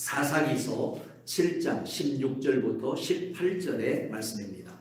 사사기서 7장 16절부터 18절의 말씀입니다.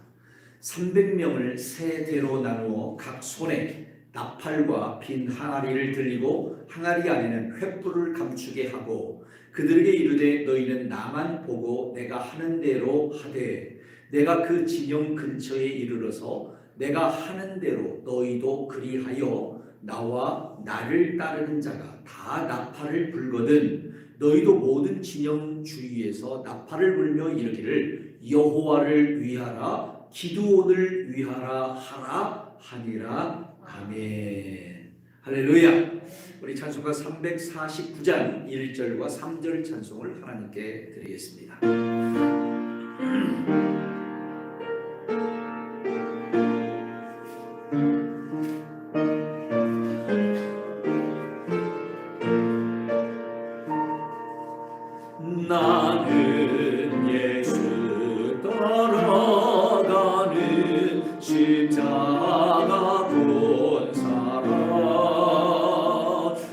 300명을 세 대로 나누어 각 손에 나팔과 빈 항아리를 들리고 항아리 안에는 횃불을 감추게 하고 그들에게 이르되 너희는 나만 보고 내가 하는 대로 하되 내가 그 진영 근처에 이르러서 내가 하는 대로 너희도 그리하여 나와 나를 따르는 자가 다 나팔을 불거든 너희도 모든 진영 주위에서 나팔을 불며 이르기를 여호와를 위하라 기드온을 위하라 하라 하니라. 아멘. 할렐루야. 우리 찬송가 349장 1절과 3절 찬송을 하나님께 드리겠습니다. 나는 예수 따라가는 십자가 본 사람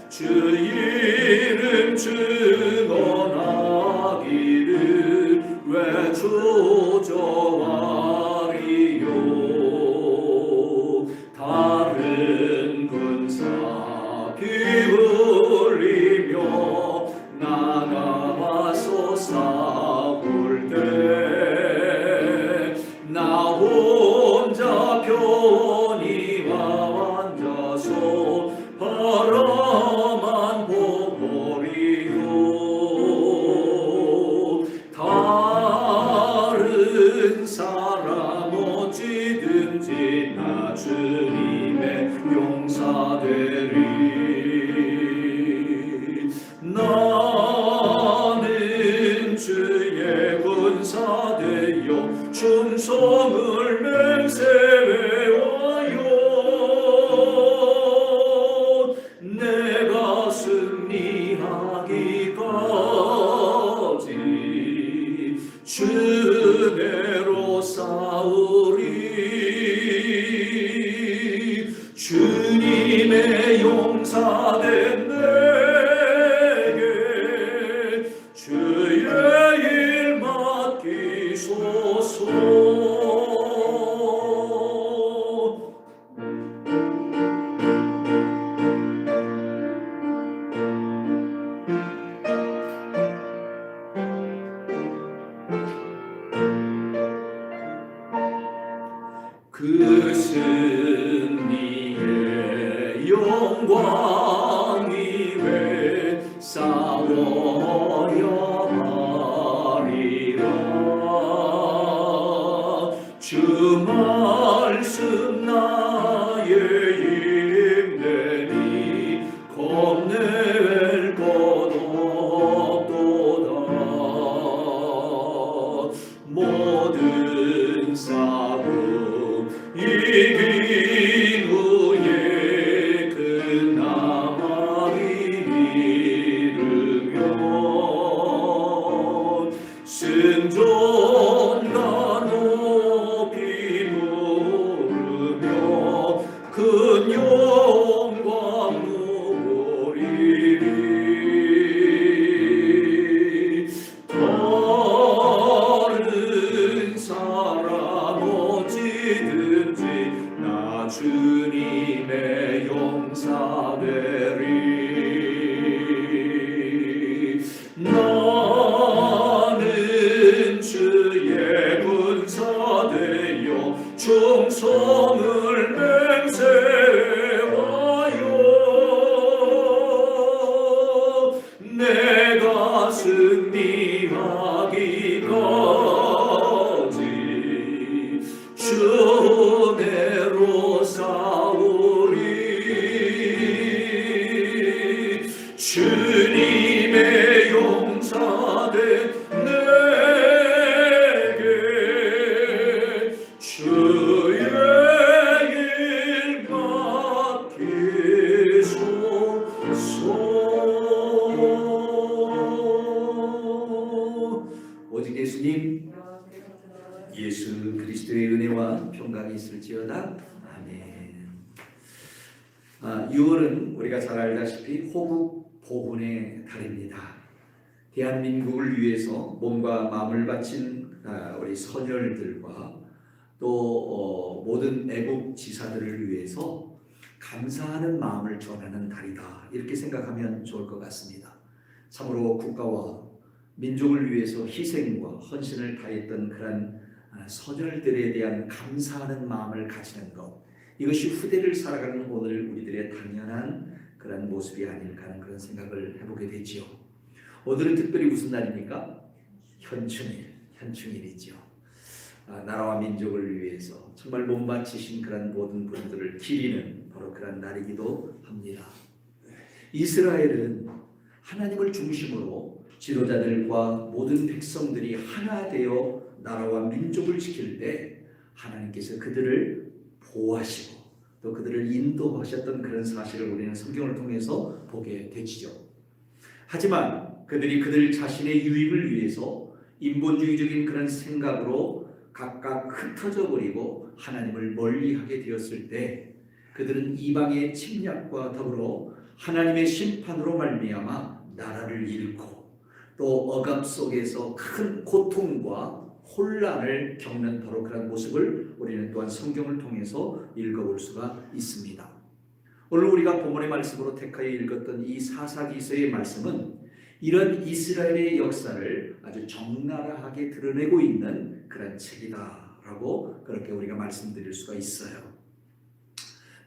주 이름 증언하기를 왜 주저하리요 다른 군사 피 흘리며 나가서 싸울 때 나 혼자 편히 앉아서 바라만 보리요 다른 사람 어찌든지 나 주님의 용사되리 나는 주의 군사되어 충성을 맹세해와요 내가 승리하기까지 주대로 싸우리 주님의 용사된 내게 주의 일 맡기소서. 그 승리의 영광이 왜 싸워야 하리라 주 말씀 나의 힘내니 겁낼 것 없도다 모든 싸움 이긴 후에 그 나만이 이르면 승전가 높이 부르며 큰 영광 누리리 다른 사람 어찌든지 나 주님의 용사되리 나는 주의 군사되어 충성을 맹세해와요 내가 승리하기까지 주대로 싸우리 주님의 용사된 내게 주의 일 맡기소서. 오직 예수님 예수 그리스도의 은혜와 평강이 있을지어다. 아멘. 6월은 우리가 잘 알다시피 호국 보훈의 달입니다. 대한민국을 위해서 몸과 마음을 바친 우리 선열들과 또 모든 애국 지사들을 위해서 감사하는 마음을 전하는 달이다, 이렇게 생각하면 좋을 것 같습니다. 참으로 국가와 민족을 위해서 희생과 헌신을 다했던 그런 선열들에 대한 감사하는 마음을 가지는 것, 이것이 후대를 살아가는 오늘 우리들의 당연한 그런 모습이 아닐까 하는 그런 생각을 해보게 되지요. 오늘은 특별히 무슨 날입니까? 현충일이죠. 나라와 민족을 위해서 정말 몸 바치신 그런 모든 분들을 기리는 바로 그런 날이기도 합니다. 이스라엘은 하나님을 중심으로 지도자들과 모든 백성들이 하나 되어 나라와 민족을 지킬 때 하나님께서 그들을 보호하시고 또 그들을 인도하셨던 그런 사실을 우리는 성경을 통해서 보게 되지요. 하지만 그들이 그들 자신의 유익을 위해서 인본주의적인 그런 생각으로 각각 흩어져 버리고 하나님을 멀리하게 되었을 때 그들은 이방의 침략과 더불어 하나님의 심판으로 말미암아 나라를 잃고 또 억압 속에서 큰 고통과 혼란을 겪는 바로 그런 모습을 우리는 또한 성경을 통해서 읽어볼 수가 있습니다. 오늘 우리가 본문의 말씀으로 택하여 읽었던 이 사사기서의 말씀은 이런 이스라엘의 역사를 아주 적나라하게 드러내고 있는 그런 책이다라고 그렇게 우리가 말씀드릴 수가 있어요.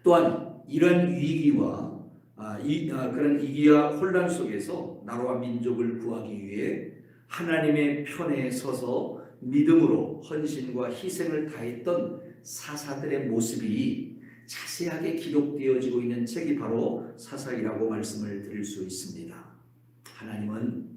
또한 이런 위기와 그런 위기와 혼란 속에서 나라와 민족을 구하기 위해 하나님의 편에 서서 믿음으로 헌신과 희생을 다했던 사사들의 모습이 자세하게 기록되어지고 있는 책이 바로 사사기라고 말씀을 드릴 수 있습니다. 하나님은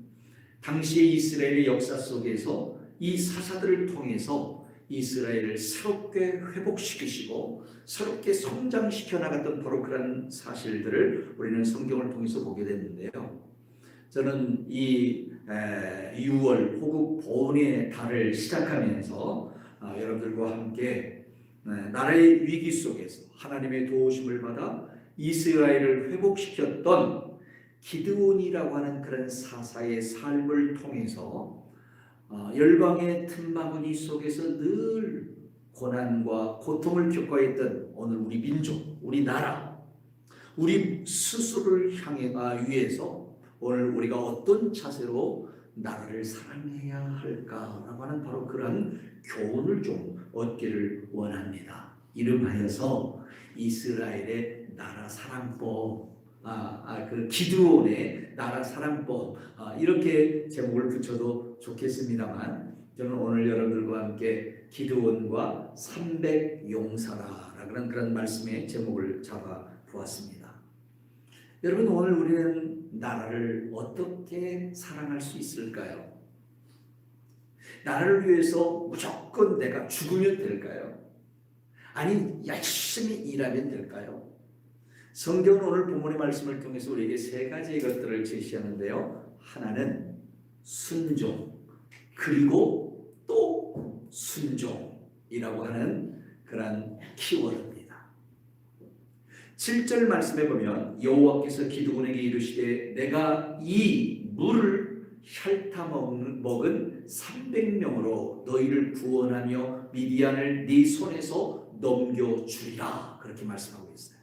당시의 이스라엘의 역사 속에서 이 사사들을 통해서 이스라엘을 새롭게 회복시키시고 새롭게 성장시켜 나갔던 바로 그런 사실들을 우리는 성경을 통해서 보게 됐는데요. 저는 이 6월 호국 보훈의 달을 시작하면서 여러분들과 함께 나라의 위기 속에서 하나님의 도우심을 받아 이스라엘을 회복시켰던 기드온이라고 하는 그런 사사의 삶을 통해서 열방의 틈바구니 속에서 늘 고난과 고통을 겪어했던 오늘 우리 민족, 우리 나라, 우리 스스로를 위해서 오늘 우리가 어떤 자세로 나라를 사랑해야 할까라고 하는 바로 그런 교훈을 좀 얻기를 원합니다. 이름하여서 이스라엘의 나라 사랑법, 그 기드온의 나라 사랑법, 이렇게 제목을 붙여도 좋겠습니다만 저는 오늘 여러분들과 함께 기드온과 300용사라라는 그런 말씀의 제목을 잡아 보았습니다. 여러분, 오늘 우리는 나라를 어떻게 사랑할 수 있을까요? 나라를 위해서 무조건 내가 죽으면 될까요? 아니, 열심히 일하면 될까요? 성경은 오늘 본문의 말씀을 통해서 우리에게 세 가지의 것들을 제시하는데요. 하나는 순종, 그리고 또 순종이라고 하는 그런 키워드입니다. 7절 말씀에 보면 여호와께서 기드온에게 이르시되 내가 이 물을 핥아 먹은 300명으로 너희를 구원하며 미디안을 네 손에서 넘겨주리라, 그렇게 말씀하고 있어요.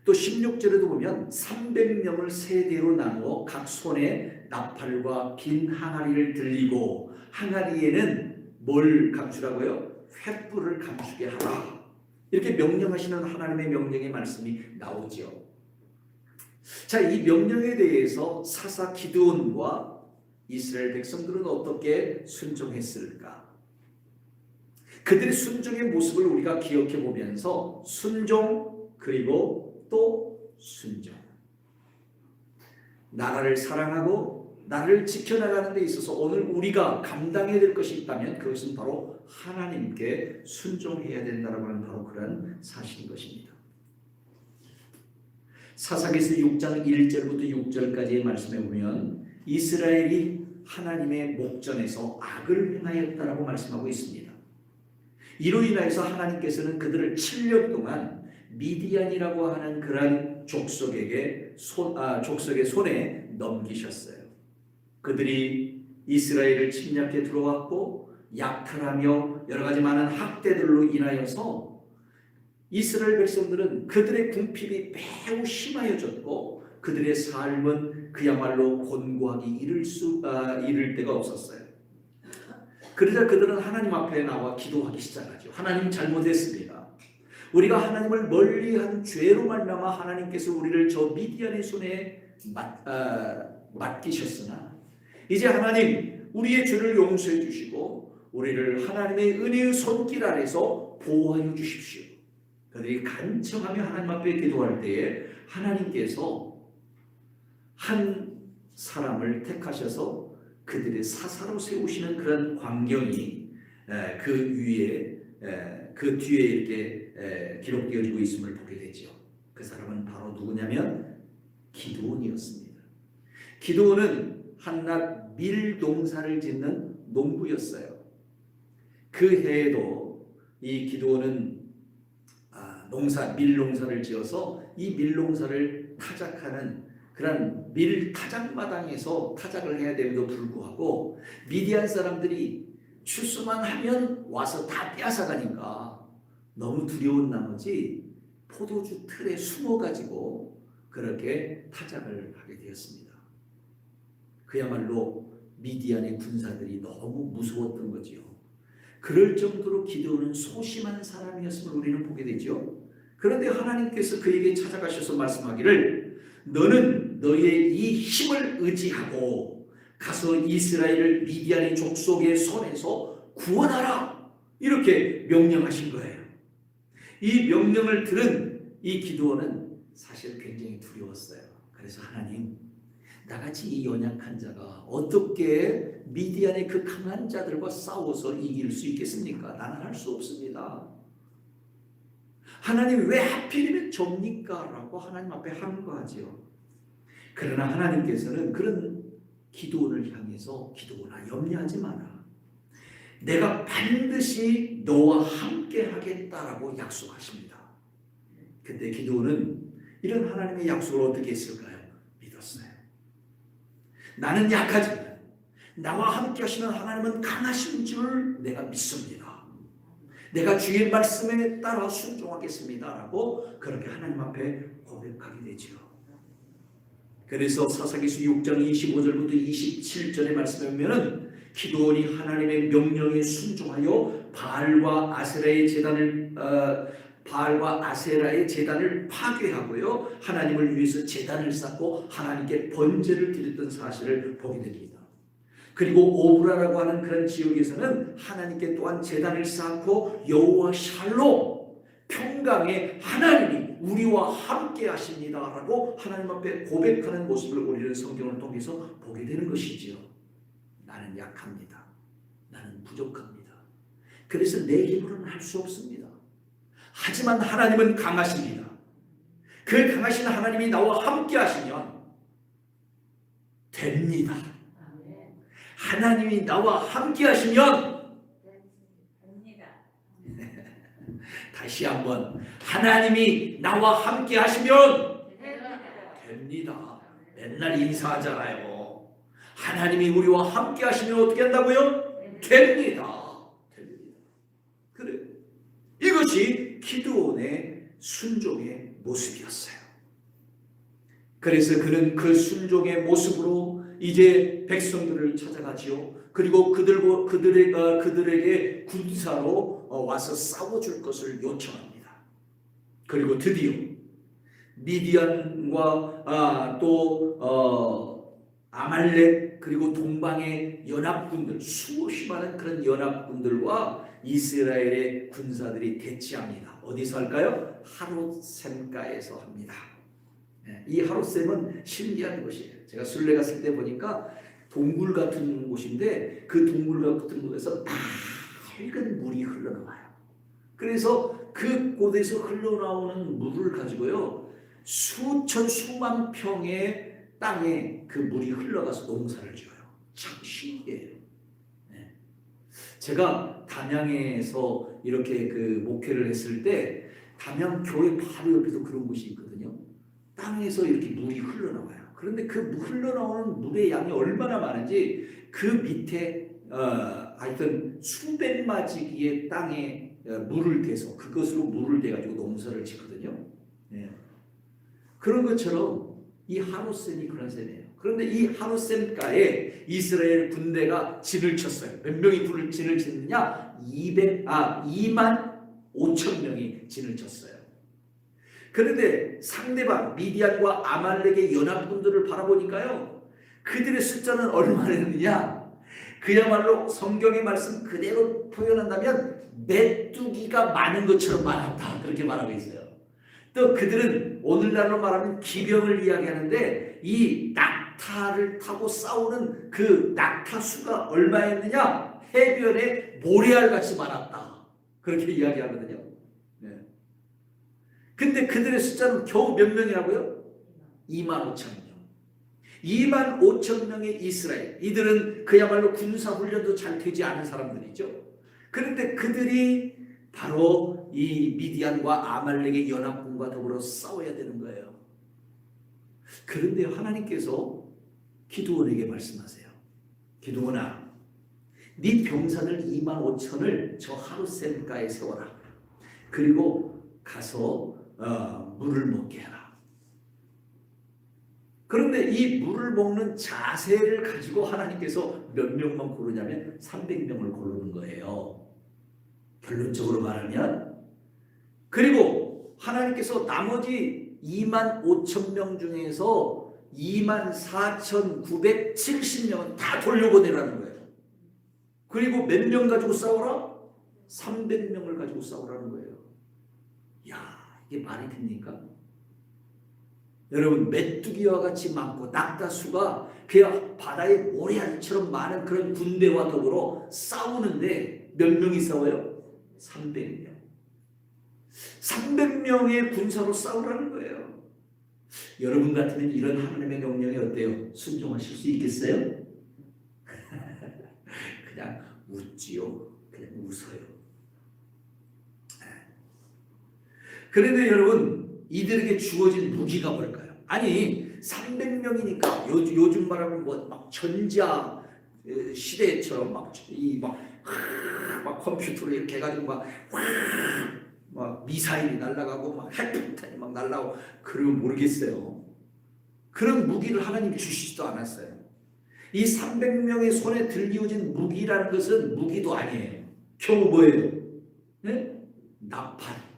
또 16절에도 보면 300명을 세 대로 나누어 각 손에 나팔과 빈 항아리를 들리고 항아리에는 뭘 감추라고요? 횃불을 감추게 하라, 이렇게 명령하시는 하나님의 명령의 말씀이 나오죠. 자, 이 명령에 대해서 사사 기드온과 이스라엘 백성들은 어떻게 순종했을까? 그들의 순종의 모습을 우리가 기억해 보면서 순종, 그리고 또 순종, 나라를 사랑하고 나라를 지켜나가는 데 있어서 오늘 우리가 감당해야 될 것이 있다면 그것은 바로 하나님께 순종해야 된다고 하는 바로 그런 사실인 것입니다. 사사기서 6장 1절부터 6절까지의 말씀에 보면 이스라엘이 하나님의 목전에서 악을 행하였다라고 말씀하고 있습니다. 이로 인하여서 하나님께서는 그들을 7년 동안 미디안이라고 하는 그런 족속의 손에 넘기셨어요. 그들이 이스라엘을 침략해 들어왔고 약탈하며 여러 가지 많은 학대들로 인하여서 이스라엘 백성들은 그들의 궁핍이 매우 심하여졌고 그들의 삶은 그야말로 곤고하기 이를 데가 없었어요. 그러자 그들은 하나님 앞에 나와 기도하기 시작하죠. 하나님 잘못했습니다. 우리가 하나님을 멀리한 죄로 말미암아 하나님께서 우리를 저 미디안의 손에 맡기셨으나 이제 하나님 우리의 죄를 용서해 주시고 우리를 하나님의 은혜의 손길 아래서 보호하여 주십시오. 그들이 간청하며 하나님 앞에 기도할 때에 하나님께서 한 사람을 택하셔서 그들의 사사로 세우시는 그런 광경이 그 위에 그 뒤에 이렇게 기록되어지고 있음을 보게 되죠. 그 사람은 바로 누구냐면 기드온이었습니다. 기드온은 한낱 밀 농사를 짓는 농부였어요. 그 해에도 이 기드온은 밀 농사를 지어서 이 밀 농사를 타작하는 그런 밀 타작마당에서 타작을 해야 됨에도 불구하고 미디안 사람들이 추수만 하면 와서 다 빼앗아가니까 너무 두려운 나머지 포도주 틀에 숨어가지고 그렇게 타작을 하게 되었습니다. 그야말로 미디안의 군사들이 너무 무서웠던 거지요. 그럴 정도로 기드온은 소심한 사람이었음을 우리는 보게 되죠. 그런데 하나님께서 그에게 찾아가셔서 말씀하기를 너는 너의 이 힘을 의지하고 가서 이스라엘을 미디안의 족속의 손에서 구원하라 이렇게 명령하신 거예요. 이 명령을 들은 이 기드온은 사실 굉장히 두려웠어요. 그래서 하나님 나같이 이 연약한 자가 어떻게 미디안의 그 강한 자들과 싸워서 이길 수 있겠습니까? 나는 할 수 없습니다. 하나님 왜 하필이면 접니까? 라고 하나님 앞에 항거하지요. 그러나 하나님께서는 그런 기드온을 향해서 기드온아 염려하지 마라. 내가 반드시 너와 함께 하겠다라고 약속하십니다. 근데 기드온은 이런 하나님의 약속을 어떻게 했을까요? 믿었어요. 나는 약하지만 나와 함께 하시는 하나님은 강하신 줄 내가 믿습니다. 내가 주의 말씀에 따라 순종하겠습니다 라고 그렇게 하나님 앞에 고백하게 되죠. 그래서 사사기수 6장 25절부터 27절의 말씀에 보면은 기드온이 하나님의 명령에 순종하여 바알과 아세라의 제단을 파괴하고요 하나님을 위해서 제단을 쌓고 하나님께 번제를 드렸던 사실을 보게 됩니다. 그리고 오브라라고 하는 그런 지역에서는 하나님께 또한 제단을 쌓고 여호와 샬롬 평강의 하나님이 우리와 함께 하십니다라고 하나님 앞에 고백하는 모습을 우리는 성경을 통해서 보게 되는 것이지요. 나는 약합니다. 나는 부족합니다. 그래서 내 힘으로는 할 수 없습니다. 하지만 하나님은 강하십니다. 그 강하신 하나님이 나와 함께 하시면 됩니다. 하나님이 나와 함께 하시면 됩니다. 다시 한번 하나님이 나와 함께 하시면 됩니다. 맨날 인사하잖아요. 하나님이 우리와 함께 하시면 어떻게 한다고요? 됩니다. 됩니다. 그래. 이것이 기드온의 순종의 모습이었어요. 그래서 그는 그 순종의 모습으로 이제 백성들을 찾아가지요. 그리고 그들에게 군사로 와서 싸워줄 것을 요청합니다. 그리고 드디어 미디안과 또 아말렉 그리고 동방의 연합군들 수없이 많은 그런 연합군들과 이스라엘의 군사들이 대치합니다. 어디서 할까요? 하롯샘가에서 합니다. 이 하롯샘은 신기한 곳이에요. 제가 순례 갔을 때 보니까 동굴 같은 곳인데 그 동굴 같은 곳에서 맑은 물이 흘러나와요. 그래서 그 곳에서 흘러나오는 물을 가지고요 수천 수만 평의 땅에 그 물이 흘러가서 농사를 지어요. 참 신기해요. 제가 담양에서 이렇게 그 목회를 했을 때 담양 교회 바로 옆에도 그런 곳이 있거든요. 땅에서 이렇게 물이 흘러나와요. 그런데 그 흘러나오는 물의 양이 얼마나 많은지 그 밑에 하여튼 수백 마지기의 땅에 물을 대서 그것으로 물을 대가지고 농사를 짓거든요. 예. 그런 것처럼 이 하루셈이 그런 셈이에요. 그런데 이 하루셈가에 이스라엘 군대가 진을 쳤어요. 몇 명이 진을 쳤느냐? 2만 5천 명이 진을 쳤어요. 그런데 상대방 미디안과 아말렉의 연합군들을 바라보니까요, 그들의 숫자는 얼마나 되느냐? 그야말로 성경의 말씀 그대로 표현한다면 메뚜기가 많은 것처럼 많았다, 그렇게 말하고 있어요. 또 그들은 오늘날로 말하면 기병을 이야기하는데 이 낙타를 타고 싸우는 그 낙타 수가 얼마였느냐? 해변에 모래알같이 많았다, 그렇게 이야기하거든요. 근데 그들의 숫자는 겨우 몇 명이라고요? 2만 5천 명. 2만 5천 명의 이스라엘. 이들은 그야말로 군사훈련도 잘 되지 않은 사람들이죠. 그런데 그들이 바로 이 미디안과 아말렉의 연합군과 더불어 싸워야 되는 거예요. 그런데 하나님께서 기드온에게 말씀하세요. 기드온아, 네 병사들 2만 5천을 저 하루셈가에 세워라. 그리고 가서 물을 먹게 해라. 그런데 이 물을 먹는 자세를 가지고 하나님께서 몇 명만 고르냐면 300명을 고르는 거예요. 결론적으로 말하면. 그리고 하나님께서 나머지 2만 5천 명 중에서 2만 4,970명은 다 돌려보내라는 거예요. 그리고 몇 명 가지고 싸우라? 300명을 가지고 싸우라는 거예요. 야, 이게 말이 됩니까? 여러분, 메뚜기와 같이 많고 낙타수가 그냥 바다의 모래알처럼 많은 그런 군대와 더불어 싸우는데 몇 명이 싸워요? 300명. 300명의 군사로 싸우라는 거예요. 여러분 같으면 이런 하나님의 명령이 어때요? 순종하실 수 있겠어요? 그냥 웃지요. 그냥 웃어요. 그런데 여러분, 이들에게 주어진 무기가 뭘까요? 아니, 300명이니까 요즘 말하면 뭐 막 전자 시대처럼 막 컴퓨터로 이렇게 해가지고 막 미사일이 날아가고 막 핵폭탄이 막 날아가고 그러면 모르겠어요. 그런 무기를 하나님이 주시지도 않았어요. 이 300명의 손에 들기워진 무기라는 것은 무기도 아니에요. 겨우 뭐예요? 네? 나팔.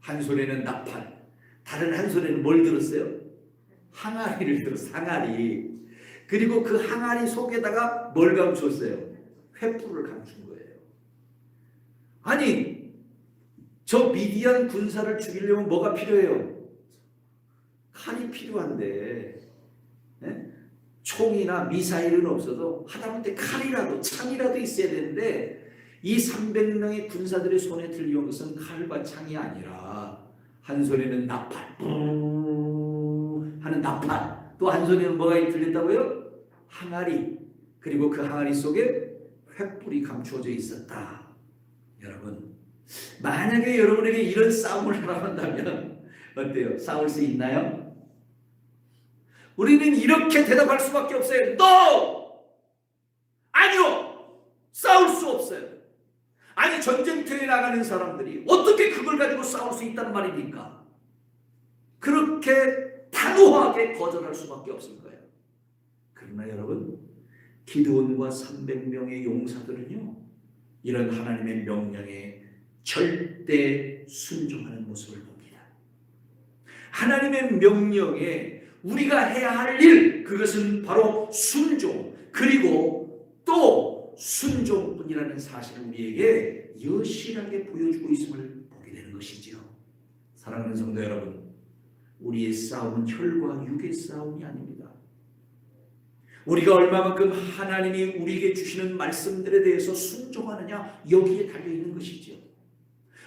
한 손에는 나팔, 다른 한 손에는 뭘 들었어요? 항아리를 들었어요. 항아리. 그리고 그 항아리 속에다가 뭘 감추었어요? 횃불을 감춘 거예요. 아니, 저 미디안 군사를 죽이려면 뭐가 필요해요? 칼이 필요한데, 네? 총이나 미사일은 없어도 하다못해 칼이라도 창이라도 있어야 되는데 이 300명의 군사들의 손에 들려온 것은 칼과 창이 아니라 한 손에는 나팔 하는 나팔, 또 한 손에는 뭐가 들렸다고요? 항아리. 그리고 그 항아리 속에 횃불이 감추어져 있었다. 여러분, 만약에 여러분에게 이런 싸움을 하라고 한다면 어때요? 싸울 수 있나요? 우리는 이렇게 대답할 수밖에 없어요. No! 아니요! 싸울 수 없어요. 아니, 전쟁터에 나가는 사람들이 어떻게 그걸 가지고 싸울 수 있다는 말입니까? 그렇게 단호하게 거절할 수밖에 없을 거예요. 그러나 여러분, 기드온과 300명의 용사들은요, 이런 하나님의 명령에 절대 순종하는 모습을 봅니다. 하나님의 명령에 우리가 해야 할 일, 그것은 바로 순종, 그리고 또 순종뿐이라는 사실을 우리에게 여실하게 보여주고 있음을 보게 되는 것이죠. 사랑하는 성도 여러분, 우리의 싸움은 혈과 육의 싸움이 아닙니다. 우리가 얼마만큼 하나님이 우리에게 주시는 말씀들에 대해서 순종하느냐, 여기에 달려있는 것이죠.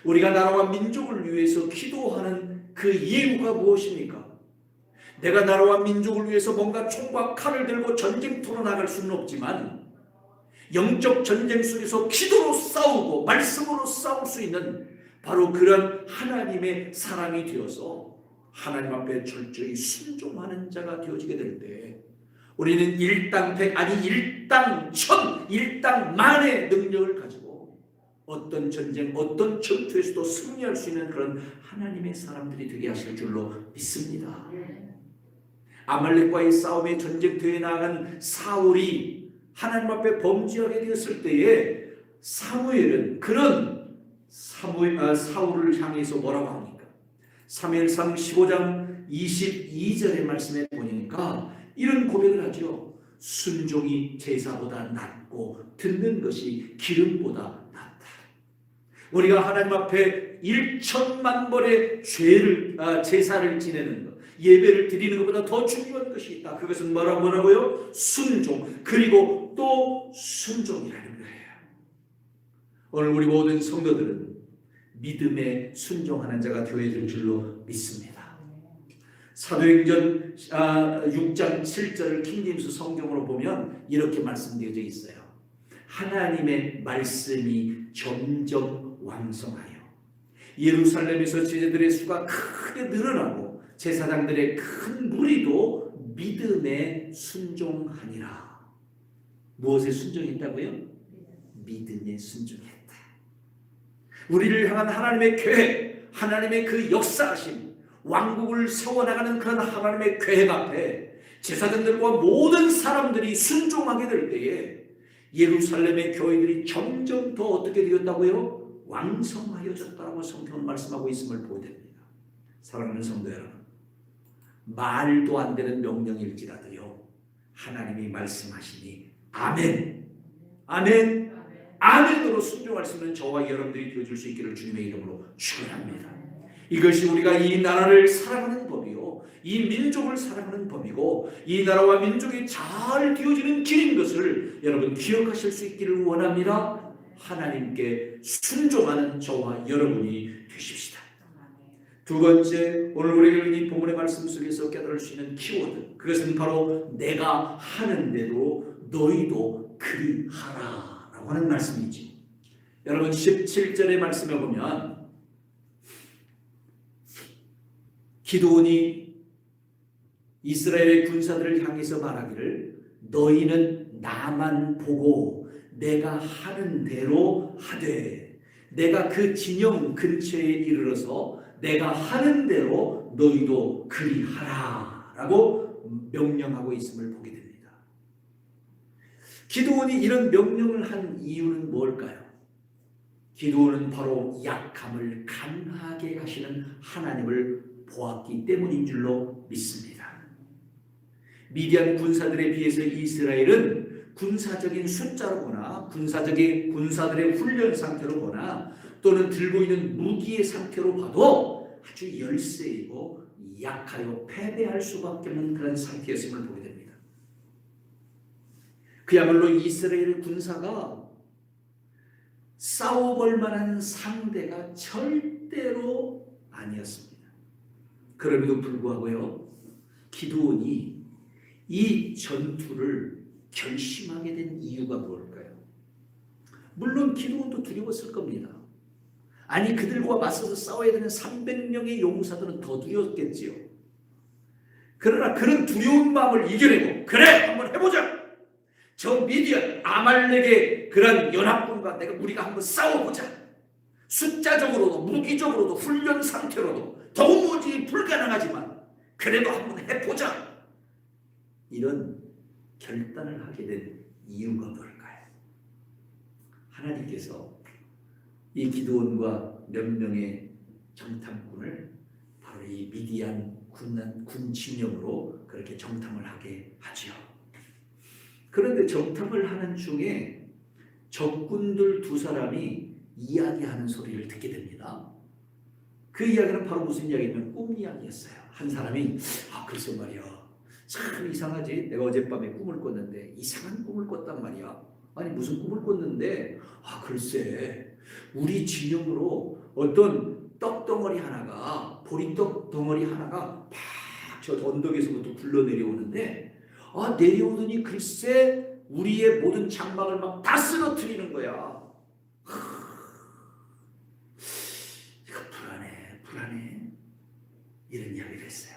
우리가 나라와 민족을 위해서 기도하는 그 이유가 무엇입니까? 내가 나라와 민족을 위해서 뭔가 총과 칼을 들고 전쟁터로 나갈 수는 없지만 영적 전쟁 속에서 기도로 싸우고 말씀으로 싸울 수 있는 바로 그런 하나님의 사람이 되어서 하나님 앞에 철저히 순종하는 자가 되어지게 될 때 우리는 일당백 아니 일당천 일당만의 능력을 가지고 어떤 전쟁 어떤 전투에서도 승리할 수 있는 그런 하나님의 사람들이 되게 하실 줄로 믿습니다. 아말렉과의 싸움에 전쟁터에 나간 사울이 하나님 앞에 범죄하게 되었을 때에 사무엘은 그런 사울을 향해서 뭐라고 합니까? 사무엘상 15장 22절의 말씀에 보니까 이런 고백을 하죠. 순종이 제사보다 낫고 듣는 것이 기름보다 낫다. 우리가 하나님 앞에 1천만 번의 제사를 지내는 것, 예배를 드리는 것보다 더 중요한 것이 있다. 그것은 뭐라고요? 순종, 그리고 또 순종이라는 거예요. 오늘 우리 모든 성도들은 믿음에 순종하는 자가 되어질 줄로 믿습니다. 사도행전 6장 7절을 킹제임스 성경으로 보면 이렇게 말씀되어져 있어요. 하나님의 말씀이 점점 왕성하여 예루살렘에서 제자들의 수가 크게 늘어나고 제사장들의 큰 무리도 믿음에 순종하니라. 무엇에 순종했다고요? 믿음에 순종했다. 우리를 향한 하나님의 계획, 하나님의 그 역사하심, 왕국을 세워나가는 그런 하나님의 계획 앞에 제사장들과 모든 사람들이 순종하게 될 때에 예루살렘의 교회들이 점점 더 어떻게 되었다고요? 왕성하여졌다고 성경은 말씀하고 있음을 보게 됩니다. 사랑하는 성도 여러분, 말도 안 되는 명령일지라도요 하나님이 말씀하시니 아멘, 아멘, 아멘으로 순종할 수 있는 저와 여러분들이 되어줄 수 있기를 주님의 이름으로 축원합니다. 이것이 우리가 이 나라를 사랑하는 법이요, 이 민족을 사랑하는 법이고 이 나라와 민족이 잘 되어지는 길인 것을 여러분 기억하실 수 있기를 원합니다. 하나님께 순종하는 저와 여러분이 되십시다. 두 번째, 오늘 우리가 이 본문의 말씀 속에서 깨달을 수 있는 키워드, 그것은 바로 내가 하는 대로 너희도 그리하라 라고 하는 말씀이지. 여러분 17절의 말씀에 보면 기드온이 이스라엘의 군사들을 향해서 말하기를 너희는 나만 보고 내가 하는 대로 하되 내가 그 진영 근처에 이르러서 내가 하는 대로 너희도 그리하라 라고 명령하고 있음을 보게 됩니다. 기드온이 이런 명령을 한 이유는 뭘까요? 기드온은 바로 약함을 강하게 하시는 하나님을 보았기 때문인 줄로 믿습니다. 미디안 군사들에 비해서 이스라엘은 군사적인 숫자로 보나 군사들의 훈련 상태로 보나 또는 들고 있는 무기의 상태로 봐도 아주 열세이고 약하여 패배할 수밖에 없는 그런 상태였음을 보게 됩니다. 그야말로 이스라엘 군사가 싸워볼 만한 상대가 절대로 아니었습니다. 그럼에도 불구하고요, 기드온이 이 전투를 결심하게 된 이유가 무엇일까요? 물론 기드온도 두려웠을 겁니다. 아니 그들과 맞서서 싸워야 되는 300명의 용사들은 더 두려웠겠지요. 그러나 그런 두려운 마음을 이겨내고 그래 한번 해보자. 저 미디안 아말렉의 그런 연합군과 우리가 한번 싸워보자. 숫자적으로도 무기적으로도 훈련 상태로도 도무지 불가능하지만 그래도 한번 해보자. 이런 결단을 하게 된 이유가 뭘까요? 하나님께서 이 기드온과 몇 명의 정탐꾼을 바로 이 미디안 군 진영으로 그렇게 정탐을 하게 하죠. 그런데 정탐을 하는 중에 적군들 두 사람이 이야기하는 소리를 듣게 됩니다. 그 이야기는 바로 무슨 이야기냐면 꿈 이야기였어요. 한 사람이 글쎄 말이야, 참 이상하지. 내가 어젯밤에 꿈을 꿨는데 이상한 꿈을 꿨단 말이야. 아니 무슨 꿈을 꿨는데 글쎄 우리 진영으로 어떤 떡덩어리 하나가 보리떡 덩어리 하나가 팍 저 언덕에서부터 굴러내려오는데 내려오더니 글쎄 우리의 모든 장막을 막 다 쓰러뜨리는 거야. 이거 불안해. 이런 이야기를 했어요.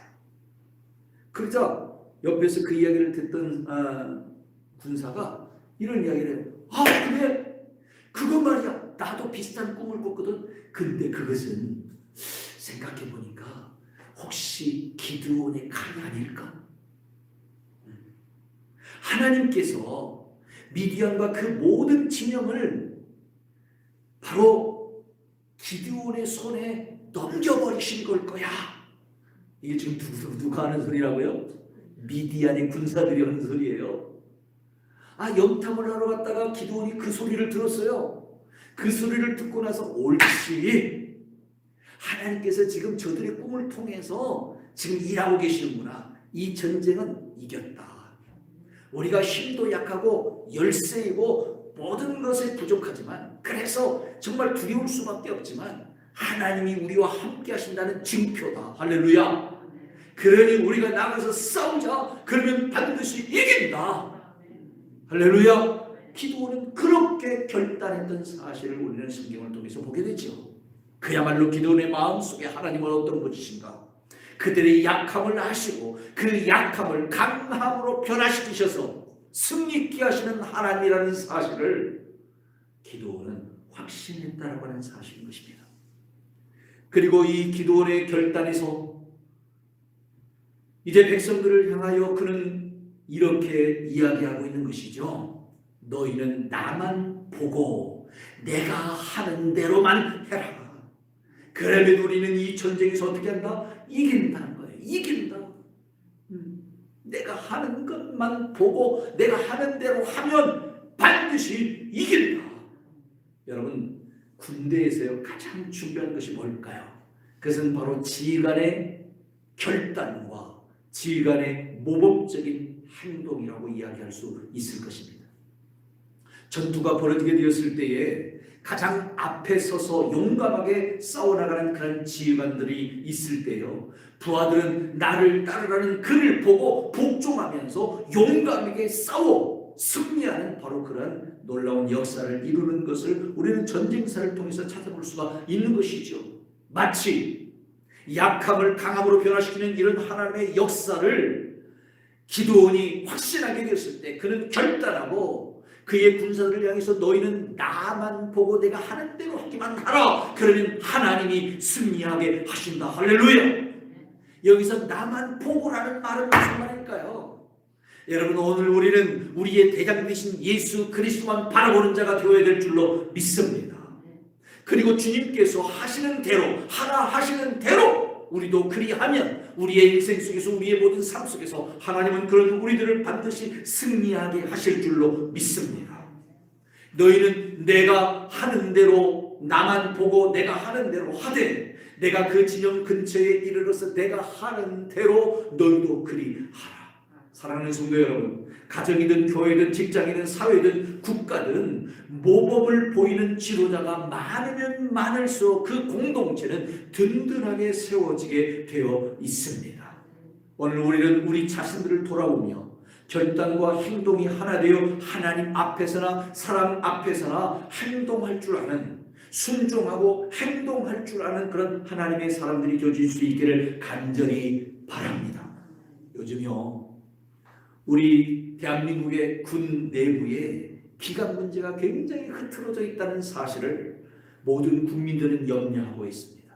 그러자 옆에서 그 이야기를 듣던 군사가 이런 이야기를 해요. 그래, 그거 말이야, 나도 비슷한 꿈을 꿨거든. 근데 그것은 생각해보니까 혹시 기드온의 칼이 아닐까? 하나님께서 미디안과 그 모든 진영을 바로 기드온의 손에 넘겨버리신 걸 거야. 이게 지금 누가 하는 소리라고요? 미디안의 군사들이 하는 소리예요. 영탐을 하러 갔다가 기드온이 그 소리를 들었어요. 그 소리를 듣고 나서 옳지, 하나님께서 지금 저들의 꿈을 통해서 지금 일하고 계시는구나. 이 전쟁은 이겼다. 우리가 힘도 약하고 열세이고 모든 것에 부족하지만, 그래서 정말 두려울 수밖에 없지만 하나님이 우리와 함께 하신다는 징표다. 할렐루야. 그러니 우리가 나가서 싸우자. 그러면 반드시 이긴다. 할렐루야. 기드온은 그렇게 결단했던 사실을 우리는 성경을 통해서 보게 되죠. 그야말로 기드온의 마음속에 하나님은 어떤 분이신가, 그들의 약함을 아시고 그 약함을 강함으로 변화시키셔서 승리케 하시는 하나님이라는 사실을 기드온은 확신했다라고 하는 사실인 것입니다. 그리고 이 기드온의 결단에서 이제 백성들을 향하여 그는 이렇게 이야기하고 있는 것이죠. 너희는 나만 보고 내가 하는 대로만 해라. 그러면 우리는 이 전쟁에서 어떻게 한다? 이긴다는 거예요. 이긴다. 내가 하는 것만 보고 내가 하는 대로 하면 반드시 이긴다. 여러분, 군대에서요 가장 중요한 것이 뭘까요? 그것은 바로 지휘관의 결단과 지휘관의 모범적인 행동이라고 이야기할 수 있을 것입니다. 전투가 벌어지게 되었을 때에 가장 앞에 서서 용감하게 싸워나가는 그런 지휘관들이 있을 때요, 부하들은 나를 따르라는 그를 보고 복종하면서 용감하게 싸워 승리하는 바로 그런 놀라운 역사를 이루는 것을 우리는 전쟁사를 통해서 찾아볼 수가 있는 것이죠. 마치 약함을 강함으로 변화시키는 이런 하나님의 역사를 기드온이 확신하게 되었을 때 그는 결단하고 그의 군사들을 향해서 너희는 나만 보고 내가 하는 대로 하기만 하라. 그러면 하나님이 승리하게 하신다. 할렐루야. 여기서 나만 보고라는 말은 무슨 말일까요? 여러분, 오늘 우리는 우리의 대장 되신 예수 그리스도만 바라보는 자가 되어야 될 줄로 믿습니다. 그리고 주님께서 하시는 대로 하라 하시는 대로 우리도 그리하면 우리의 인생 속에서 우리의 모든 삶 속에서 하나님은 그런 우리들을 반드시 승리하게 하실 줄로 믿습니다. 너희는 내가 하는 대로 나만 보고 내가 하는 대로 하되 내가 그 진영 근처에 이르러서 내가 하는 대로 너희도 그리하라. 사랑하는 성도 여러분, 가정이든 교회든 직장이든 사회든 국가든 모범을 보이는 지도자가 많으면 많을수록 그 공동체는 든든하게 세워지게 되어 있습니다. 오늘 우리는 우리 자신들을 돌아보며 결단과 행동이 하나 되어 하나님 앞에서나 사람 앞에서나 행동할 줄 아는, 순종하고 행동할 줄 아는 그런 하나님의 사람들이 되어질 수 있기를 간절히 바랍니다. 요즘요 우리 대한민국의 군 내부에 기관 문제가 굉장히 흐트러져 있다는 사실을 모든 국민들은 염려하고 있습니다.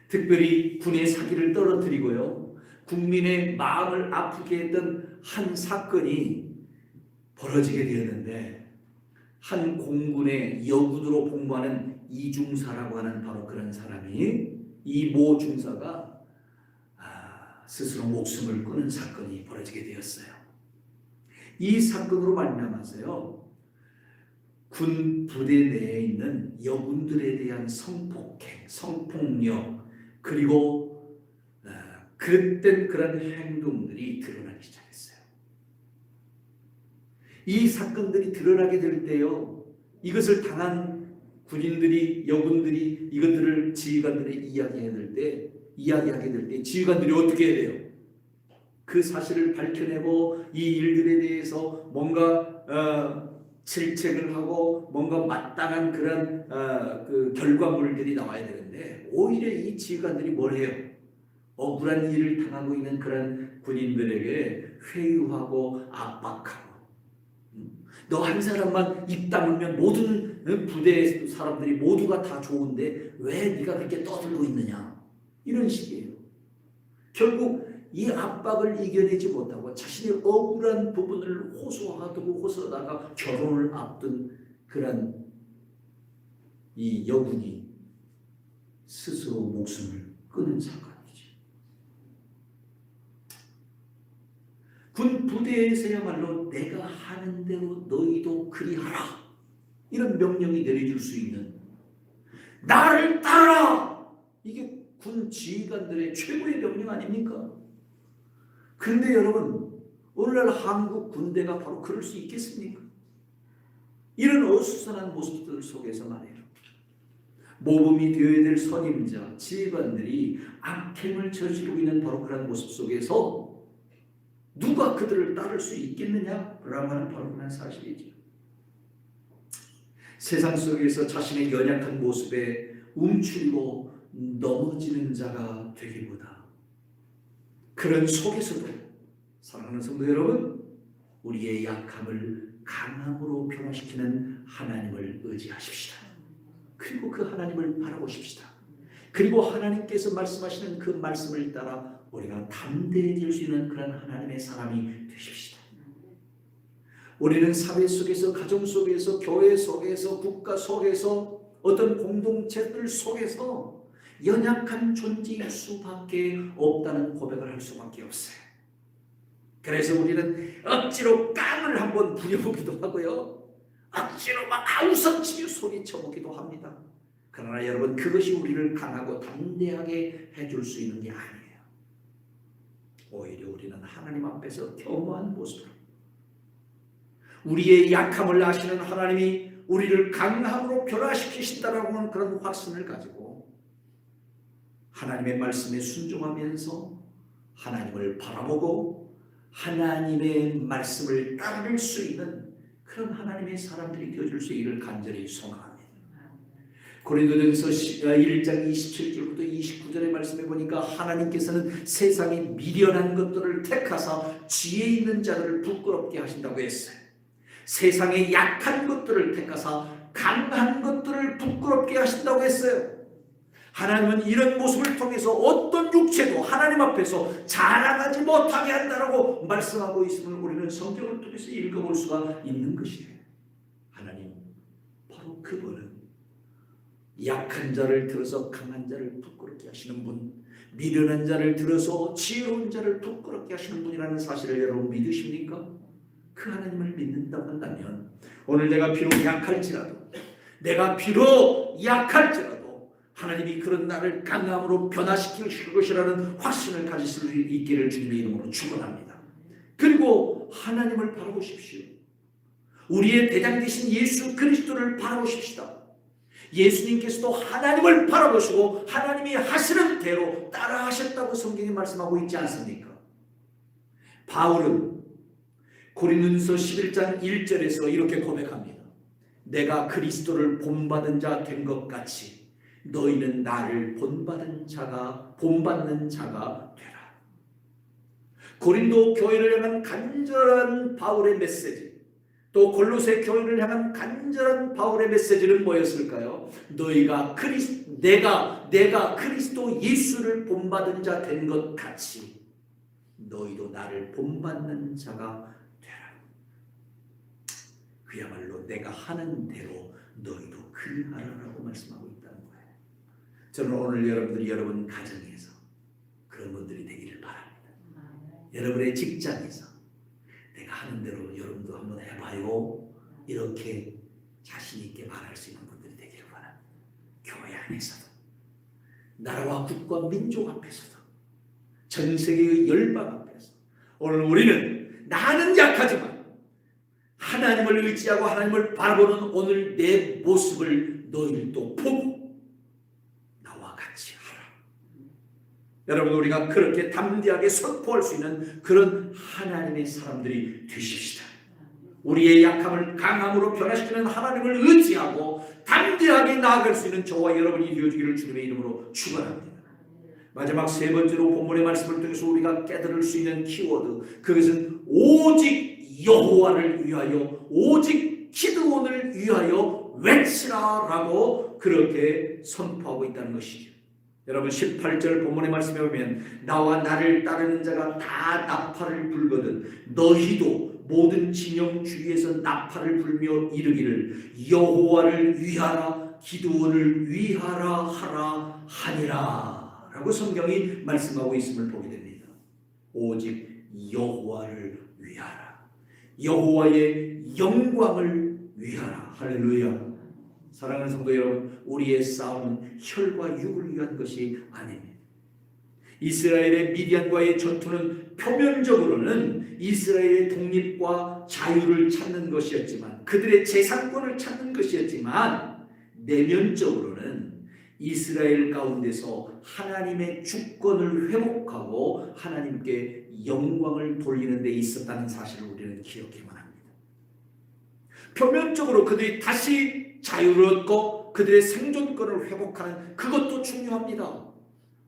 특별히 군의 사기를 떨어뜨리고요, 국민의 마음을 아프게 했던 한 사건이 벌어지게 되었는데, 한 공군의 여군으로 복무하는 이중사라고 하는 바로 그런 사람이, 이 모 중사가 스스로 목숨을 끊은 사건이 벌어지게 되었어요. 이 사건으로 말미암아서요, 군 부대 내에 있는 여군들에 대한 성폭행, 성폭력, 그리고 그릇된 그런 행동들이 드러나기 시작했어요. 이 사건들이 드러나게 될 때요, 이것을 당한 군인들이, 여군들이 이것들을 지휘관들에게 이야기하게 될 때 지휘관들이 어떻게 해야 돼요? 그 사실을 밝혀내고 이 일들에 대해서 뭔가 질책을 하고 뭔가 마땅한 그런 그 결과물들이 나와야 되는데, 오히려 이 지휘관들이 뭘 해요? 억울한 일을 당하고 있는 그런 군인들에게 회유하고 압박하고, 너 한 사람만 입 다물면 모든 부대 사람들이 모두가 다 좋은데 왜 네가 그렇게 떠들고 있느냐, 이런 식이에요. 결국 이 압박을 이겨내지 못하고 자신의 억울한 부분을 호소하다가 결혼을 앞둔 그런 이 여군이 스스로 목숨을 끊은 사건이지. 군 부대에서야말로 내가 하는 대로 너희도 그리하라, 이런 명령이 내려질 수 있는, 나를 따라, 이게 군 지휘관들의 최고의 명령 아닙니까? 그런데 여러분, 오늘날 한국 군대가 바로 그럴 수 있겠습니까? 이런 어수선한 모습들 속에서 말이에요, 모범이 되어야 될 선임자, 지휘관들이 악행을 저지르고 있는 바로 그런 모습 속에서 누가 그들을 따를 수 있겠느냐라고 하는 바로 그런 사실이죠. 세상 속에서 자신의 연약한 모습에 움츠리고 넘어지는 자가 되기보다, 그런 속에서도 사랑하는 성도 여러분, 우리의 약함을 강함으로 변화시키는 하나님을 의지하십시다. 그리고 그 하나님을 바라보십시다. 그리고 하나님께서 말씀하시는 그 말씀을 따라 우리가 담대해질 수 있는 그런 하나님의 사람이 되십시다. 우리는 사회 속에서, 가정 속에서, 교회 속에서, 국가 속에서, 어떤 공동체들 속에서 연약한 존재일 수밖에 없다는 고백을 할 수밖에 없어요. 그래서 우리는 억지로 깡을 한번 부려보기도 하고요, 억지로 막 아우성치며 소리쳐보기도 합니다. 그러나 여러분, 그것이 우리를 강하고 담대하게 해줄 수 있는 게 아니에요. 오히려 우리는 하나님 앞에서 겸허한 모습으로, 우리의 약함을 아시는 하나님이 우리를 강함으로 변화시키신다라고 하는 그런 확신을 가지고 하나님의 말씀에 순종하면서 하나님을 바라보고 하나님의 말씀을 따를 수 있는 그런 하나님의 사람들이 되어줄 수 있기를 간절히 소망합니다. 고린도전서 1장 27절부터 29절의 말씀에 보니까 하나님께서는 세상의 미련한 것들을 택하사 지혜 있는 자들을 부끄럽게 하신다고 했어요. 세상의 약한 것들을 택하사 강한 것들을 부끄럽게 하신다고 했어요. 하나님은 이런 모습을 통해서 어떤 육체도 하나님 앞에서 자랑하지 못하게 한다라고 말씀하고 있음을 우리는 성경을 통해서 읽어볼 수가 있는 것이에요. 하나님, 바로 그분은 약한 자를 들어서 강한 자를 부끄럽게 하시는 분, 미련한 자를 들어서 지혜로운 자를 부끄럽게 하시는 분이라는 사실을 여러분 믿으십니까? 그 하나님을 믿는다고 한다면 오늘 내가 비록 약할지라도 하나님이 그런 나를 강함으로 변화시킬 것이라는 확신을 가질 수 있기를 주님의 이름으로 축원합니다. 그리고 하나님을 바라보십시오. 우리의 대장 되신 예수 그리스도를 바라보십시다. 예수님께서도 하나님을 바라보시고 하나님이 하시는 대로 따라하셨다고 성경이 말씀하고 있지 않습니까? 바울은 고린도전서 11장 1절에서 이렇게 고백합니다. 내가 그리스도를 본받은 자 된 것 같이 너희는 나를 본받는 자가 되라. 고린도 교회를 향한 간절한 바울의 메시지, 또 골로새 교회를 향한 간절한 바울의 메시지는 뭐였을까요? 내가 그리스도 예수를 본받은 자 된 것 같이 너희도 나를 본받는 자가 되라. 그야말로 내가 하는 대로 너희도 그리하라라고 말씀하고 있다는 거예요. 저는 오늘 여러분 가정에서 그런 분들이 되기를 바랍니다. 여러분의 직장에서 내가 하는 대로 여러분도 한번 해봐요, 이렇게 자신 있게 말할 수 있는 분들이 되기를 바랍니다. 교회 안에서도, 나라와 국가 민족 앞에서도, 전 세계의 열방 앞에서 오늘 우리는 나는 약하지만 하나님을 의지하고 하나님을 바라보는 오늘 내 모습을 너희도 보고 나와 같이 하라. 여러분, 우리가 그렇게 담대하게 선포할 수 있는 그런 하나님의 사람들이 되십시다. 우리의 약함을 강함으로 변화시키는 하나님을 의지하고 담대하게 나아갈 수 있는 저와 여러분이 되어주기를 주님의 이름으로 축원합니다. 마지막 세 번째로 본문의 말씀을 통해서 우리가 깨달을 수 있는 키워드, 그것은 오직 여호와를 위하여, 오직 기드온을 위하여 외치라라고 그렇게 선포하고 있다는 것이죠. 여러분 18절 본문의 말씀에 보면 나와 나를 따르는 자가 다 나팔을 불거든 너희도 모든 진영 주위에서 나팔을 불며 이르기를 여호와를 위하라 기드온을 위하라 하라 하니라 라고 성경이 말씀하고 있음을 보게 됩니다. 오직 여호와를 위하라, 여호와의 영광을 위하라. 할렐루야. 사랑하는 성도 여러분, 우리의 싸움은 혈과 육을 위한 것이 아닙니다. 이스라엘의 미디안과의 전투는 표면적으로는 이스라엘의 독립과 자유를 찾는 것이었지만, 그들의 재산권을 찾는 것이었지만, 내면적으로는 이스라엘 가운데서 하나님의 주권을 회복하고 하나님께 영광을 돌리는 데 있었다는 사실을 우리는 기억해야만 합니다. 표면적으로 그들이 다시 자유를 얻고 그들의 생존권을 회복하는 그것도 중요합니다.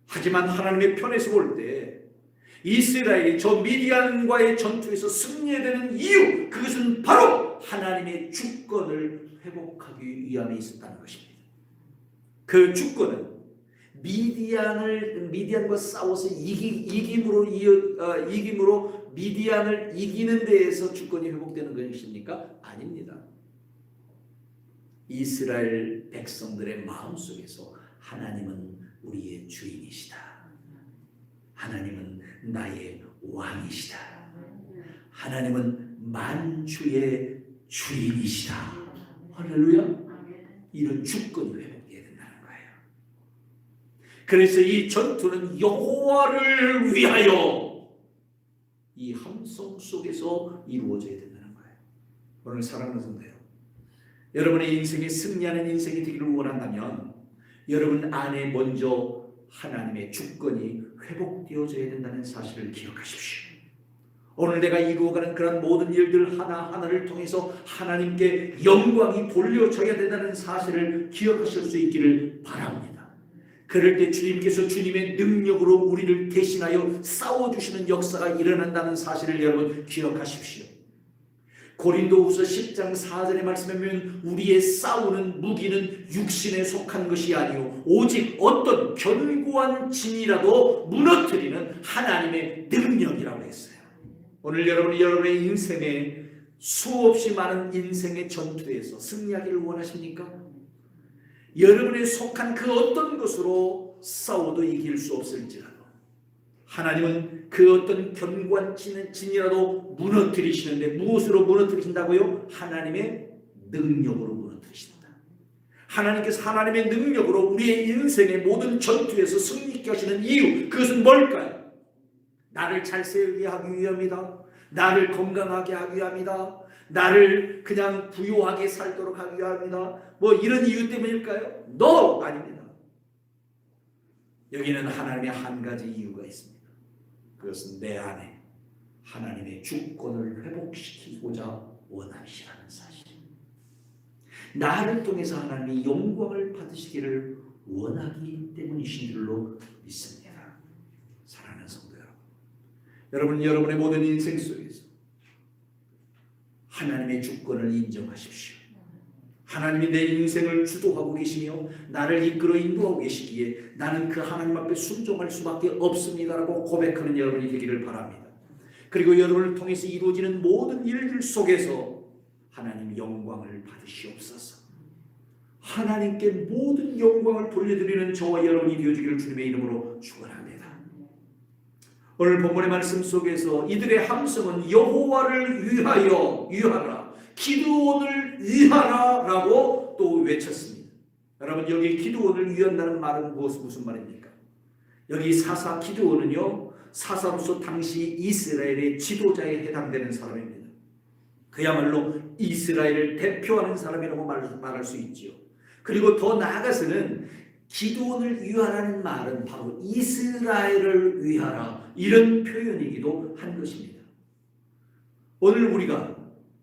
하지만 하나님의 편에서 볼 때 이스라엘이 저 미디안과의 전투에서 승리해야 되는 이유, 그것은 바로 하나님의 주권을 회복하기 위함에 있었다는 것입니다. 그 주권은 미디안과 싸워서 이김으로 미디안을 이기는 데에서 주권이 회복되는 것입니까? 아닙니다. 이스라엘 백성들의 마음속에서 하나님은 우리의 주인이시다. 하나님은 나의 왕이시다. 하나님은 만주의 주인이시다. 할렐루야. 이런 주권이 회복되어야 된다는 거예요. 그래서 이 전투는 여호와를 위하여 이 함성 속에서 이루어져야 된다는 거예요. 오늘 사랑하는 성도요, 여러분의 인생에 승리하는 인생이 되기를 원한다면 여러분 안에 먼저 하나님의 주권이 회복되어져야 된다는 사실을 기억하십시오. 오늘 내가 이루어가는 그런 모든 일들 하나하나를 통해서 하나님께 영광이 돌려져야 된다는 사실을 기억하실 수 있기를 바랍니다. 그럴 때 주님께서 주님의 능력으로 우리를 대신하여 싸워주시는 역사가 일어난다는 사실을 여러분 기억하십시오. 고린도후서 10장 4절의 말씀에 보면 우리의 싸우는 무기는 육신에 속한 것이 아니요 오직 어떤 견고한 진이라도 무너뜨리는 하나님의 능력이라고 했어요. 오늘 여러분이 여러분의 인생에 수없이 많은 인생의 전투에서 승리하기를 원하십니까? 여러분에 속한 그 어떤 것으로 싸워도 이길 수 없을지라도 하나님은 그 어떤 견고한 진이라도 무너뜨리시는데 무엇으로 무너뜨리신다고요? 하나님의 능력으로 무너뜨리신다. 하나님께서 하나님의 능력으로 우리의 인생의 모든 전투에서 승리케 하시는 이유, 그것은 뭘까요? 나를 잘 세우게 하기 위함이다. 나를 건강하게 하기 위함이다. 나를 그냥 부유하게 살도록 하기 위함이다. 뭐 이런 이유 때문일까요? No! 아닙니다. 여기는 하나님의 한 가지 이유가 있습니다. 그것은 내 안에 하나님의 주권을 회복시키고자 원하시라는 사실. 나를 통해서 하나님이 영광을 받으시기를 원하기 때문이신 줄로 믿습니다. 사랑하는 성도 여러분, 여러분의 모든 인생 속에서 하나님의 주권을 인정하십시오. 하나님이 내 인생을 주도하고 계시며 나를 이끌어 인도하고 계시기에 나는 그 하나님 앞에 순종할 수밖에 없습니다라고 고백하는 여러분이 되기를 바랍니다. 그리고 여러분을 통해서 이루어지는 모든 일들 속에서 하나님 영광을 받으시옵소서. 하나님께 모든 영광을 돌려드리는 저와 여러분이 되어주기를 주님의 이름으로 축원합니다. 오늘 본문의 말씀 속에서 이들의 함성은 여호와를 위하라, 기드온을 위하라 라고 또 외쳤습니다. 여러분, 여기 기드온을 위한다는 말은 무슨 말입니까? 여기 사사 기드온은요, 사사로서 당시 이스라엘의 지도자에 해당되는 사람입니다. 그야말로 이스라엘을 대표하는 사람이라고 말할 수 있지요. 그리고 더 나아가서는 기드온을 위하라는 말은 바로 이스라엘을 위하라, 이런 표현이기도 한 것입니다. 오늘 우리가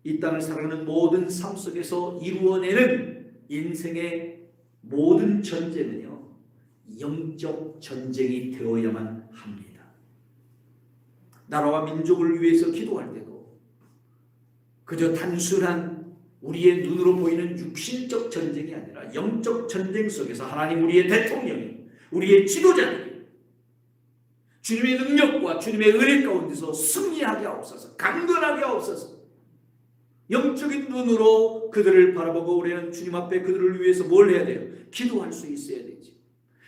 이 땅을 살아가는 모든 삶 속에서 이루어내는 인생의 모든 전쟁은요, 영적 전쟁이 되어야만 합니다. 나라와 민족을 위해서 기도할 때도 그저 단순한 우리의 눈으로 보이는 육신적 전쟁이 아니라 영적 전쟁 속에서 하나님 우리의 대통령이, 우리의 지도자들이 주님의 능력과 주님의 은혜 가운데서 승리하게 하옵소서, 강건하게 하옵소서. 영적인 눈으로 그들을 바라보고 우리는 주님 앞에 그들을 위해서 뭘 해야 돼요? 기도할 수 있어야 되지.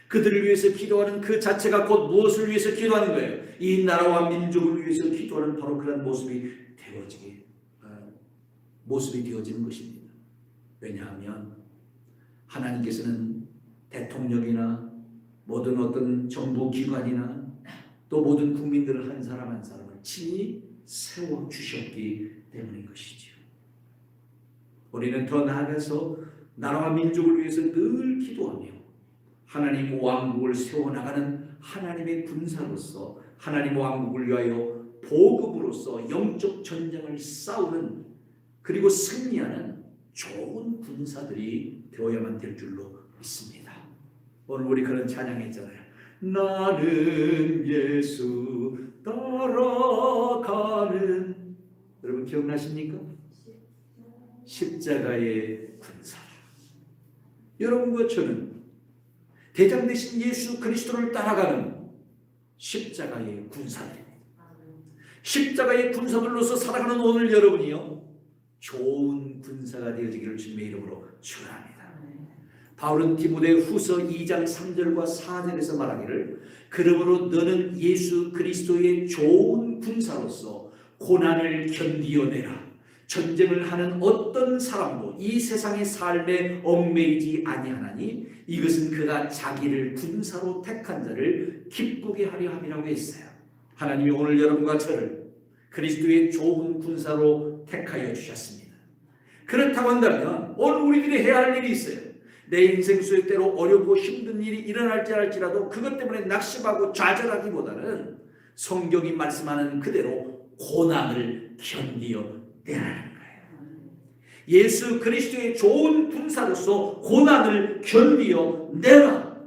그들을 위해서 기도하는 그 자체가 곧 무엇을 위해서 기도하는 거예요? 이 나라와 민족을 위해서 기도하는 바로 그런 모습이 되어지는 것입니다. 왜냐하면 하나님께서는 대통령이나 모든 어떤 정부 기관이나 또 모든 국민들을 한 사람 한 사람을 친히 세워주셨기 때문인 것이죠. 우리는 더 나아가서 나라와 민족을 위해서 늘 기도하며 하나님 왕국을 세워나가는 하나님의 군사로서 하나님 왕국을 위하여 보급으로서 영적 전쟁을 싸우는 그리고 승리하는 좋은 군사들이 되어야만 될 줄로 믿습니다. 오늘 우리 그런 찬양했잖아요. 나는 예수 따라가는, 여러분 기억나십니까? 십자가의 군사. 여러분과 저는 대장 되신 예수 그리스도를 따라가는 십자가의 군사들입니다. 십자가의 군사들로서 살아가는 오늘 여러분이요, 좋은 군사가 되어지기를 주님의 이름으로 축원합니다. 바울은 디모데 후서 2장 3절과 4절에서 말하기를, 그러므로 너는 예수 그리스도의 좋은 군사로서 고난을 견디어내라. 전쟁을 하는 어떤 사람도 이 세상의 삶에 얽매이지 아니하나니 이것은 그가 자기를 군사로 택한 자를 기쁘게 하려 함이라고 했어요. 하나님이 오늘 여러분과 저를 그리스도의 좋은 군사로 택하여 주셨습니다. 그렇다고 한다면 오늘 우리들이 해야 할 일이 있어요. 내 인생 속에 때로 어렵고 힘든 일이 일어날지 할지라도 그것 때문에 낙심하고 좌절하기보다는 성경이 말씀하는 그대로 고난을 견디어 내라는 거예요. 예수 그리스도의 좋은 군사로서 고난을 견디어 내라.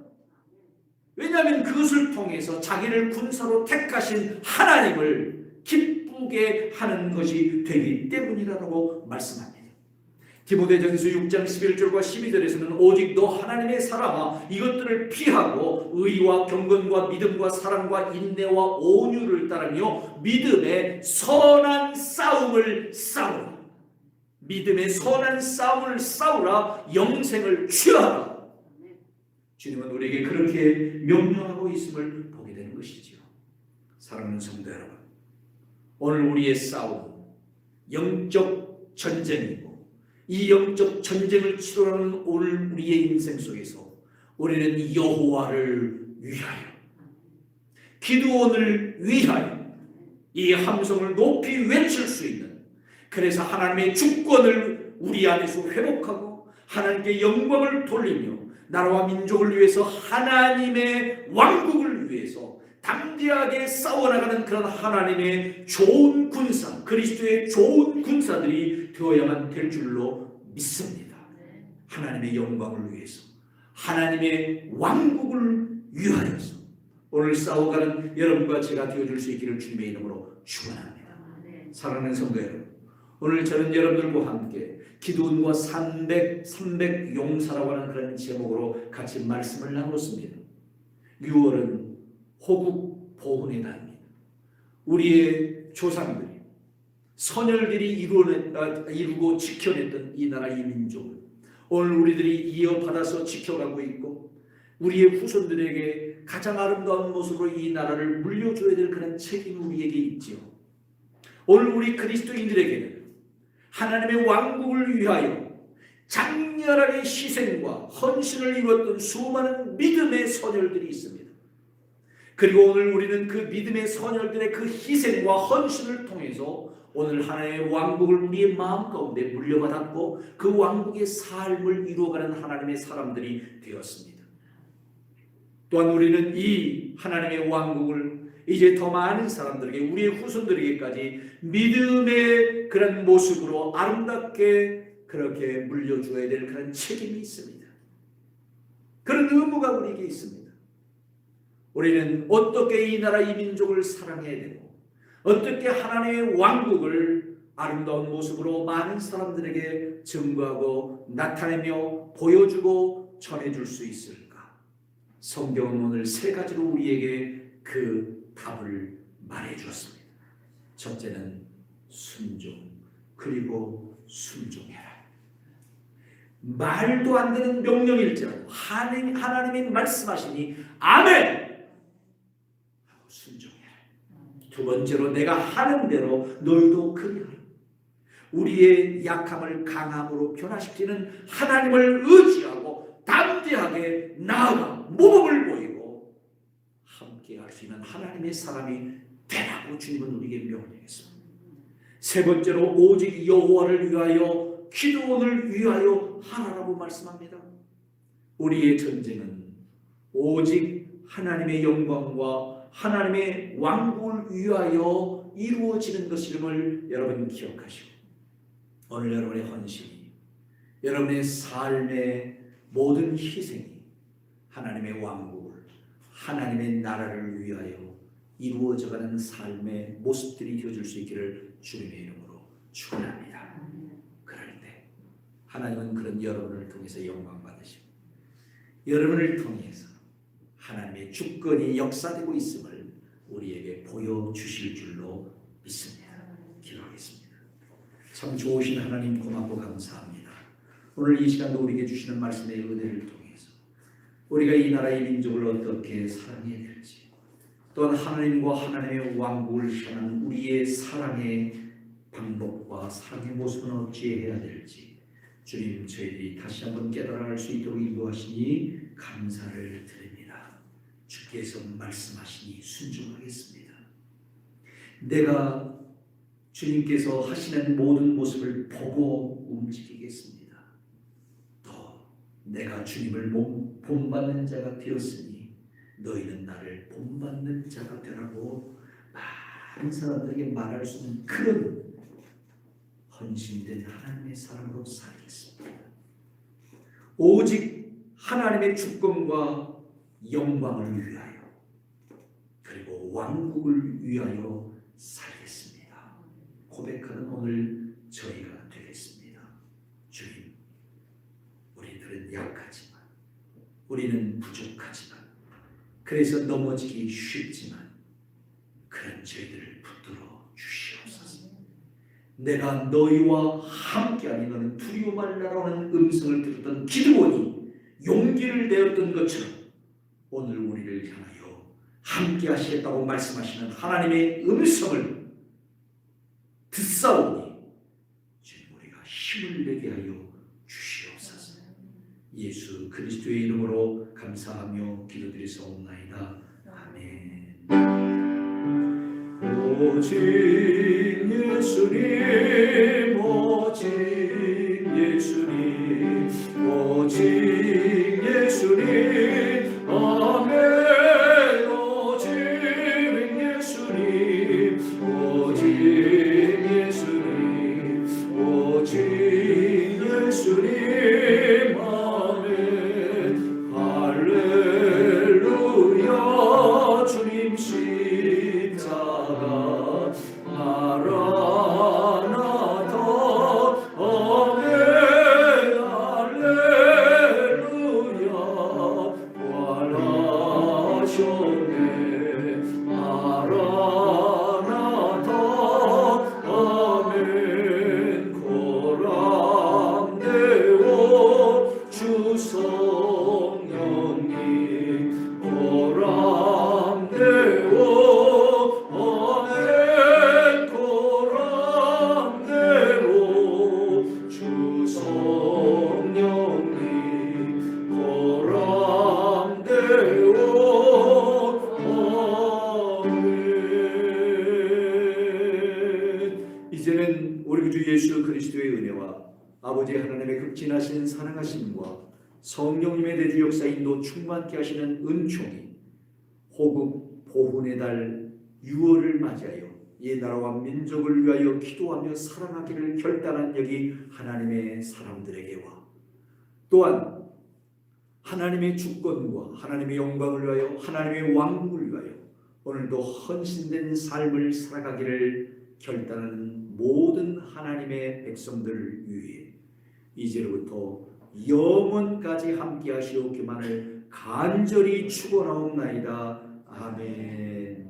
왜냐하면 그것을 통해서 자기를 군사로 택하신 하나님을 기쁘게 하는 것이 되기 때문이라고 말씀합니다. 디모데전서 6장 11절과 12절에서는 오직 너 하나님의 사람아 이것들을 피하고 의와 경건과 믿음과 사랑과 인내와 온유를 따르며 믿음의 선한 싸움을 싸우라. 믿음의 선한 싸움을 싸우라. 영생을 취하라. 주님은 우리에게 그렇게 명령하고 있음을 보게 되는 것이지요. 사랑하는 성도 여러분, 오늘 우리의 싸움 영적 전쟁이고 이 영적 전쟁을 치러가는 오늘 우리의 인생 속에서 우리는 여호와를 위하여, 기드온을 위하여 이 함성을 높이 외칠 수 있는, 그래서 하나님의 주권을 우리 안에서 회복하고 하나님께 영광을 돌리며 나라와 민족을 위해서 하나님의 왕국을 위해서 담대하게 싸워나가는 그런 하나님의 좋은 군사, 그리스도의 좋은 군사들이 되어야만 될 줄로 믿습니다. 하나님의 영광을 위해서, 하나님의 왕국을 위하여서 오늘 싸워가는 여러분과 제가 되어줄 수 있기를 주님의 이름으로 축원합니다. 사랑하는 성도 여러분, 오늘 저는 여러분들과 함께 기드온과 300 용사라고 하는 그런 제목으로 같이 말씀을 나눴습니다. 6월은 호국 보훈의 달입니다. 우리의 조상들이, 선열들이 이루고 지켜냈던 이 나라 이 민족을 오늘 우리들이 이어받아서 지켜가고 있고 우리의 후손들에게 가장 아름다운 모습으로 이 나라를 물려줘야 될 그런 책임이 우리에게 있지요. 오늘 우리 그리스도인들에게는 하나님의 왕국을 위하여 장렬하게 희생과 헌신을 이루었던 수많은 믿음의 선열들이 있습니다. 그리고 오늘 우리는 그 믿음의 선열들의 그 희생과 헌신을 통해서 오늘 하나님의 왕국을 우리의 마음 가운데 물려받았고 그 왕국의 삶을 이루어가는 하나님의 사람들이 되었습니다. 또한 우리는 이 하나님의 왕국을 이제 더 많은 사람들에게, 우리의 후손들에게까지 믿음의 그런 모습으로 아름답게 그렇게 물려줘야 될 그런 책임이 있습니다. 그런 의무가 우리에게 있습니다. 우리는 어떻게 이 나라 이 민족을 사랑해야 되고 어떻게 하나님의 왕국을 아름다운 모습으로 많은 사람들에게 증거하고 나타내며 보여주고 전해줄 수 있을까? 성경은 오늘 세 가지로 우리에게 그 답을 말해주었습니다. 첫째는 순종, 그리고 순종해라. 말도 안 되는 명령일지라도 하나님이 말씀하시니 아멘! 하고 순종해라. 두 번째로 내가 하는 대로 너희도 그리하라. 우리의 약함을 강함으로 변화시키는 하나님을 의지하고 담대하게 나아가 모범을 보이고 함께 할 수 있는 하나님의 사람이 되라고 주님은 우리에게 명령했습니다. 세 번째로 오직 여호와를 위하여 기도원을 위하여 하라라고 말씀합니다. 우리의 전쟁은 오직 하나님의 영광과 하나님의 왕국을 위하여 이루어지는 것임을 여러분 기억하시고 오늘 여러분의 헌신이 여러분의 삶의 모든 희생이 하나님의 왕국을 하나님의 나라를 위하여 이루어져가는 삶의 모습들이 되어줄 수 있기를 주님의 이름으로 축원합니다. 그럴 때 하나님은 그런 여러분을 통해서 영광 받으시고 여러분을 통해서 하나님의 주권이 역사되고 있음을 우리에게 보여주실 줄로 믿습니다. 기도하겠습니다. 참 좋으신 하나님 고맙고 감사합니다. 오늘 이 시간도 우리에게 주시는 말씀의 은혜를 통해서 우리가 이 나라 이 민족을 어떻게 사랑해야 될지 또한 하나님과 하나님의 왕국을 향한 우리의 사랑의 방법과 사랑의 모습은 어찌해야 될지 주님 저희들이 다시 한번 깨달아 알 수 있도록 인도하시니 감사를 드립니다. 주께서 말씀하시니 순종하겠습니다. 내가 주님께서 하시는 모든 모습을 보고 움직이겠습니다. 또 내가 주님을 본받는 자가 되었으니 너희는 나를 본받는 자가 되라고 많은 사람들에게 말할 수 있는 그런 헌신된 하나님의 사람으로 살겠습니다. 오직 하나님의 주권과 영광을 위하여 그리고 왕국을 위하여 살겠습니다. 고백하는 오늘 저희가 되겠습니다. 주님, 우리들은 약하지만 우리는 부족하지만 그래서 넘어지기 쉽지만 그런 저희들을 붙들어 주시옵소서. 내가 너희와 함께하니 너는 두려워 말라라는 음성을 들었던 기드온이 용기를 내었던 것처럼 오늘 우리를 향하여 함께 하시겠다고 말씀하시는 하나님의 음성을 듣사오니 주님 우리가 힘을 내게 하여 주시옵소서. 예수 그리스도의 이름으로 감사하며 기도드리사옵나이다. 아멘. 오직 예수님 오직 예수님 오직 예수님 아멘. 오직 예수님 오직 예수님 오직 예수님 아멘. 할렐루야 주님 십자가 마라나다 아멘. 할렐루야 부활하셨네 마라나다 아멘. 고랑되어 주 성령님 고랑되어 아멘. 고랑되어 주 성령님 고랑되어 아멘. 이제는 우리 주 예수 그리스도의 은혜와 아버지 하나님의 극진하신 사랑하심과 성령님의 내주 역사 인도 충만케 하시는 은총이 호국 보훈의 달 6월을 맞이하여 이 나라와 민족을 위하여 기도하며 사랑하기를 결단한 여기 하나님의 사람들에게와 또한 하나님의 주권과 하나님의 영광을 위하여 하나님의 왕국을 위하여 오늘도 헌신된 삶을 살아가기를 결단하는 모든 하나님의 백성들을 위해 이제로부터 영원까지 함께 하시옵기만을 간절히 축원하옵나이다. 아멘.